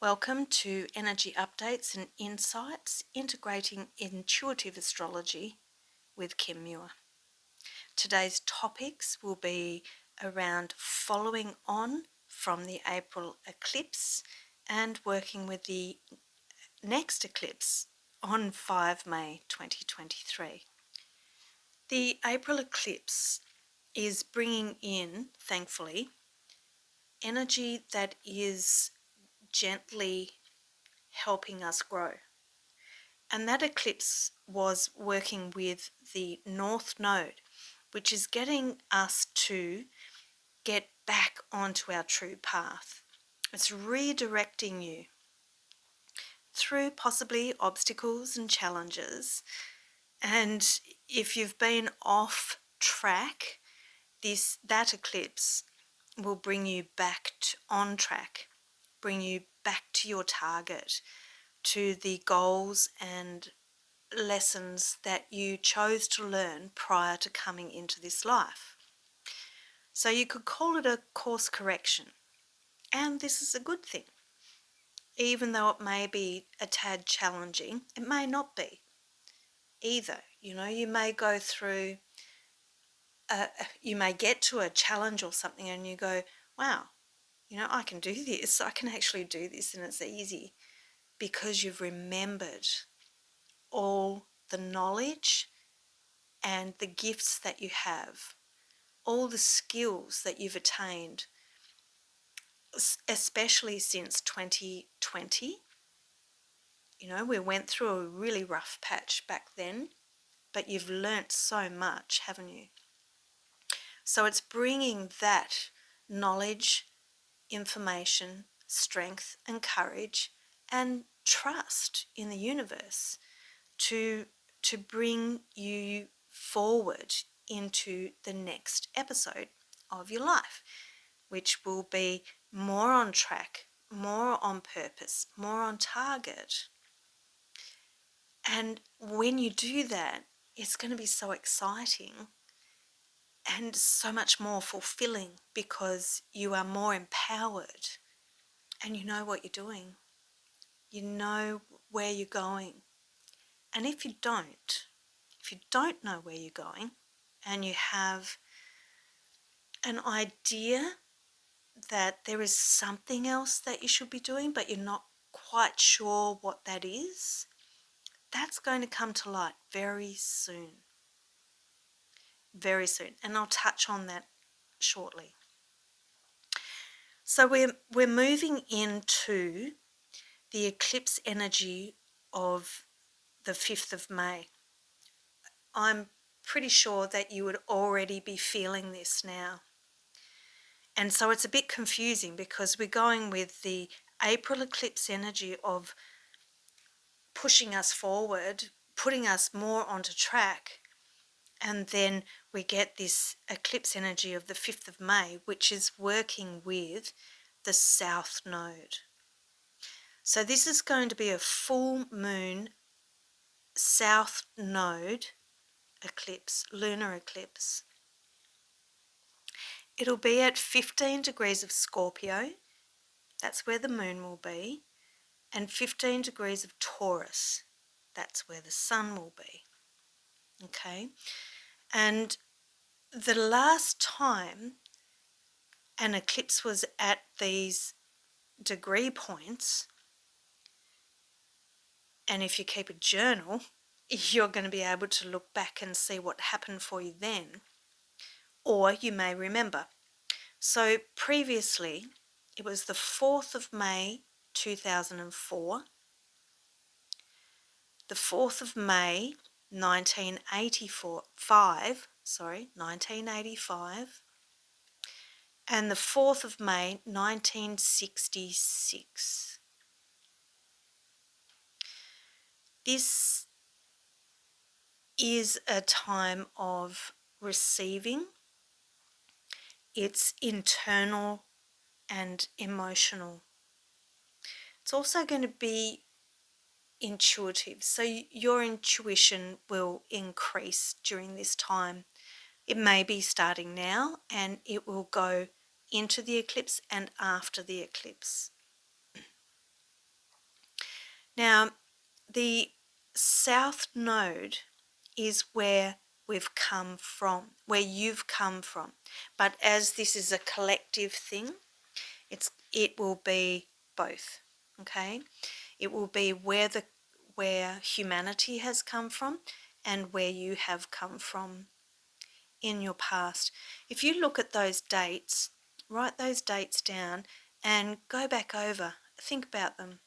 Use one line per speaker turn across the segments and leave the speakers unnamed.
Welcome to Energy Updates and Insights, integrating intuitive astrology with Kim Muir. Today's topics will be around following on from the April eclipse and working with the next eclipse on 5 May 2023. The April eclipse is bringing in, thankfully, energy that is gently helping us grow. And that eclipse was working with the North Node, which is getting us to get back onto our true path. It's redirecting you through possibly obstacles and challenges. And if you've been off track, that eclipse will bring you back on track, bring you back to your target, to the goals and lessons that you chose to learn prior to coming into this life. So you could call it a course correction, and this is a good thing. Even though it may be a tad challenging, it may not be either. You may go through, you may get to a challenge or something and you go, wow, I can do this. I can actually do this and it's easy, because you've remembered all the knowledge and the gifts that you have, all the skills that you've attained, especially since 2020. We went through a really rough patch back then, but you've learnt so much, haven't you? So it's bringing that knowledge, information, strength and courage and trust in the universe to bring you forward into the next episode of your life, which will be more on track, more on purpose, more on target. And when you do that, it's going to be so exciting and so much more fulfilling, because you are more empowered and you know what you're doing. You know where you're going. And if you don't know where you're going, and you have an idea that there is something else that you should be doing, but you're not quite sure what that is, that's going to come to light very soon. Very soon. And I'll touch on that shortly. So we're moving into the eclipse energy of the 5th of May. I'm pretty sure that you would already be feeling this now. And so it's a bit confusing, because we're going with the April eclipse energy of pushing us forward, putting us more onto track. And then we get this eclipse energy of the 5th of May, which is working with the South Node. So this is going to be a full moon South Node eclipse, lunar eclipse. It'll be at 15 degrees of Scorpio, that's where the moon will be, and 15 degrees of Taurus, that's where the sun will be. Okay, and the last time an eclipse was at these degree points, and if you keep a journal, you're going to be able to look back and see what happened for you then, or you may remember. So previously, it was the 4th of May 2004, the 4th of May 1985, and the 4th of May 1966. This is a time of receiving. It's internal and emotional. It's also going to be intuitive, so your intuition will increase during this time. It may be starting now, and it will go into the eclipse and after the eclipse. Now, the south node is where we've come from, where you've come from. But as this is a collective thing, it will be both. Okay? It will be where humanity has come from and where you have come from in your past. If you look at those dates, write those dates down and go back over, think about them,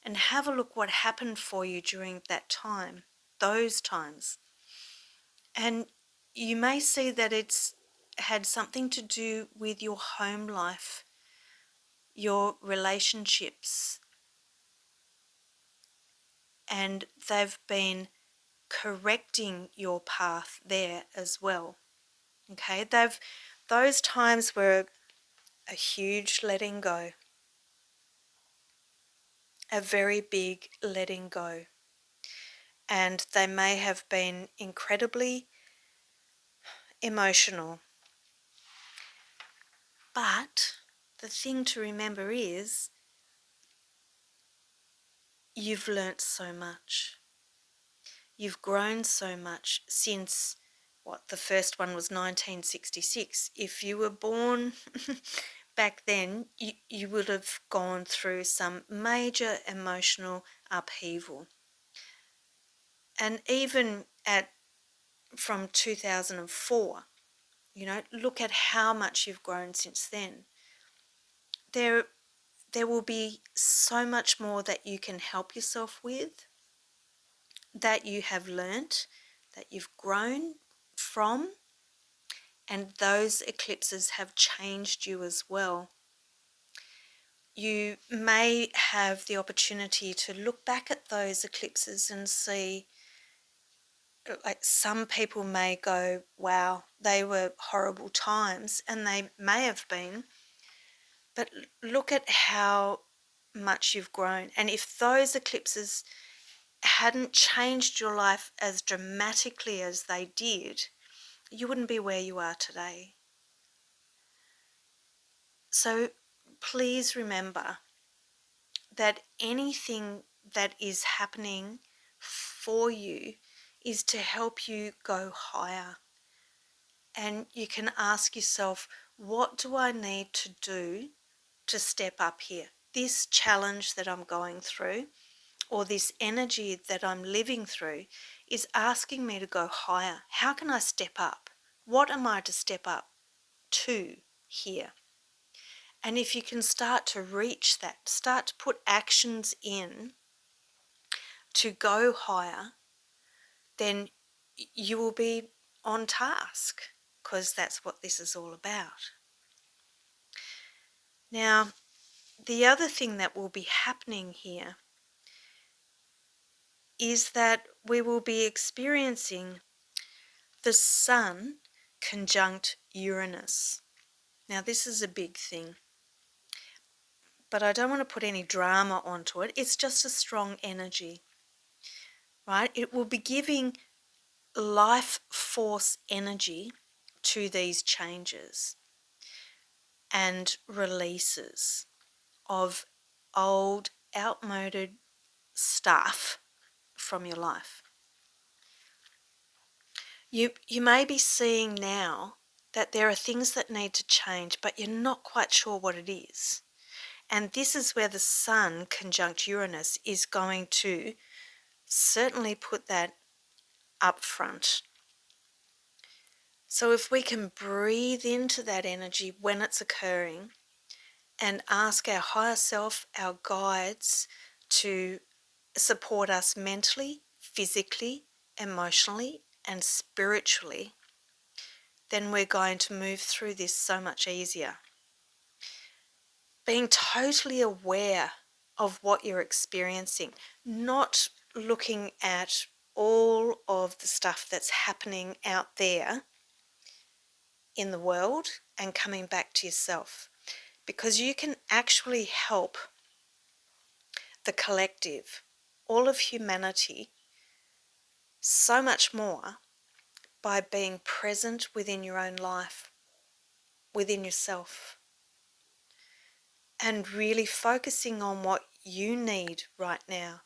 and have a look what happened for you during that time, those times. And you may see that it's had something to do with your home life, your relationships, and they've been correcting your path there as well. Okay, those times were a huge letting go, a very big letting go, and they may have been incredibly emotional. But the thing to remember is you've learnt so much. You've grown so much since, the first one was 1966. If you were born back then, you would have gone through some major emotional upheaval. And even from 2004, look at how much you've grown since then. There will be so much more that you can help yourself with, that you have learnt, that you've grown from, and those eclipses have changed you as well. You may have the opportunity to look back at those eclipses and see, like, some people may go, wow, they were horrible times, and they may have been, but look at how much you've grown. And if those eclipses hadn't changed your life as dramatically as they did, you wouldn't be where you are today. So please remember that anything that is happening for you is to help you go higher. And you can ask yourself, what do I need to do to step up here? This challenge that I'm going through, or this energy that I'm living through, is asking me to go higher. How can I step up? What am I to step up to here? And if you can start to reach that, start to put actions in to go higher, then you will be on task, because that's what this is all about. Now, the other thing that will be happening here is that we will be experiencing the Sun conjunct Uranus. Now, this is a big thing, but I don't want to put any drama onto it. It's just a strong energy, right? It will be giving life force energy to these changes and releases of old, outmoded stuff from your life. You may be seeing now that there are things that need to change, but you're not quite sure what it is. And this is where the Sun conjunct Uranus is going to certainly put that up front. So if we can breathe into that energy when it's occurring and ask our higher self, our guides, to support us mentally, physically, emotionally, and spiritually, then we're going to move through this so much easier. Being totally aware of what you're experiencing, not looking at all of the stuff that's happening out there in the world and coming back to yourself, because you can actually help the collective, all of humanity, so much more by being present within your own life, within yourself, and really focusing on what you need right now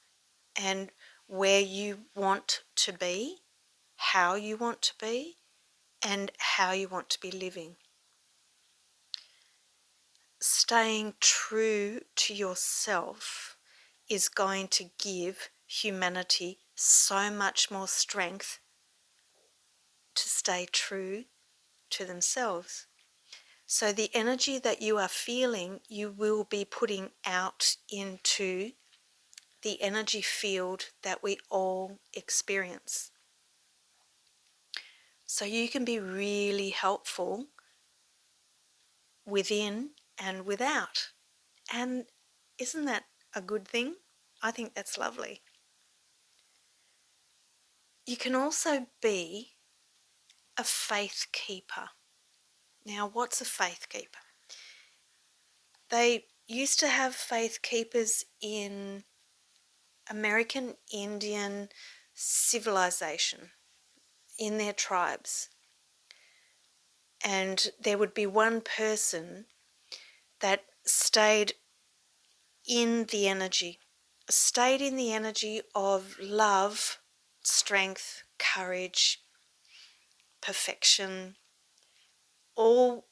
and where you want to be, how you want to be, and how you want to be living. Staying true to yourself is going to give humanity so much more strength to stay true to themselves. So the energy that you are feeling, you will be putting out into the energy field that we all experience. So you can be really helpful within and without. And isn't that a good thing? I think that's lovely. You can also be a faith keeper. Now, what's a faith keeper? They used to have faith keepers in American Indian civilization, in their tribes. And there would be one person that stayed in the energy of love, strength, courage, perfection, all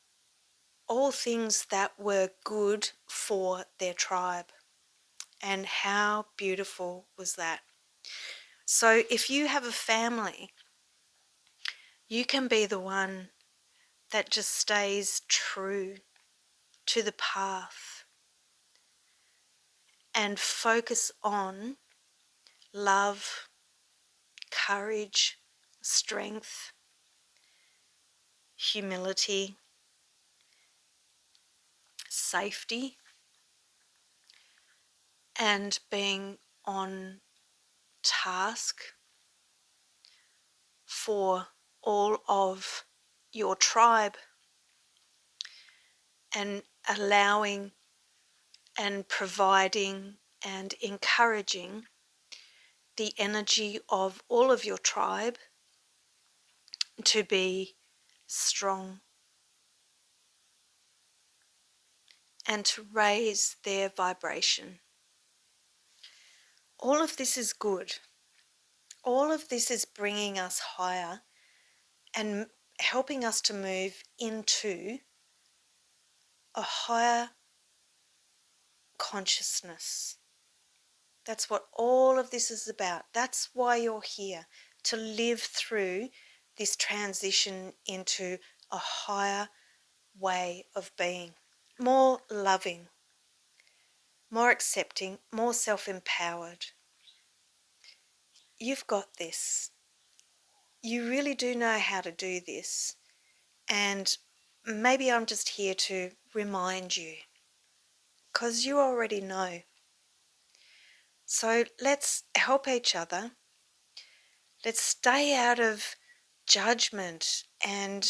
things that were good for their tribe. And how beautiful was that? So if you have a family, you can be the one that just stays true to the path and focus on love, courage, strength, humility, safety, and being on task for all of your tribe, and allowing and providing and encouraging the energy of all of your tribe to be strong and to raise their vibration. All of this is good. All of this is bringing us higher and helping us to move into a higher consciousness. That's what all of this is about. That's why you're here, to live through this transition into a higher way of being, more loving, more accepting, more self-empowered. You've got this. You really do know how to do this. And maybe I'm just here to remind you, because you already know. So let's help each other. Let's stay out of judgment and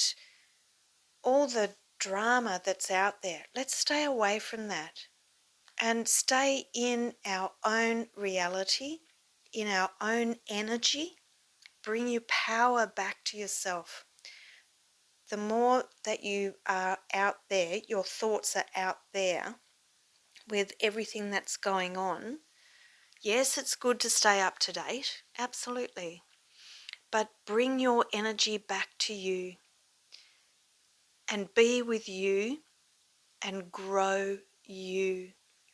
all the drama that's out there. Let's stay away from that and stay in our own reality, in our own energy. Bring your power back to yourself. The more that you are out there, your thoughts are out there with everything that's going on. Yes, it's good to stay up to date, absolutely. But bring your energy back to you and be with you and grow you.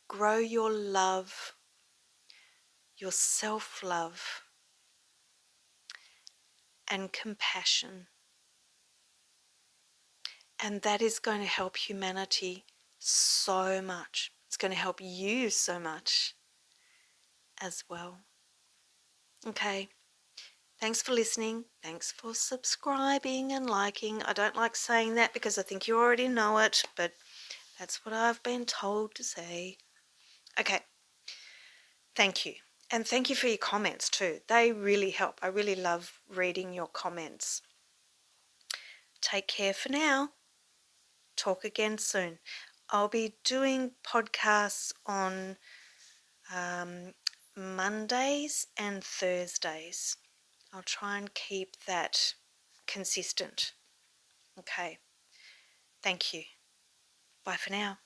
Grow your love, your self-love and compassion. And that is going to help humanity so much. It's going to help you so much as well. Okay, thanks for listening. Thanks for subscribing and liking. I don't like saying that because I think you already know it, but that's what I've been told to say. Okay, thank you. And thank you for your comments too. They really help. I really love reading your comments. Take care for now. Talk again soon. I'll be doing podcasts on Mondays and Thursdays. I'll try and keep that consistent. Okay. Thank you. Bye for now.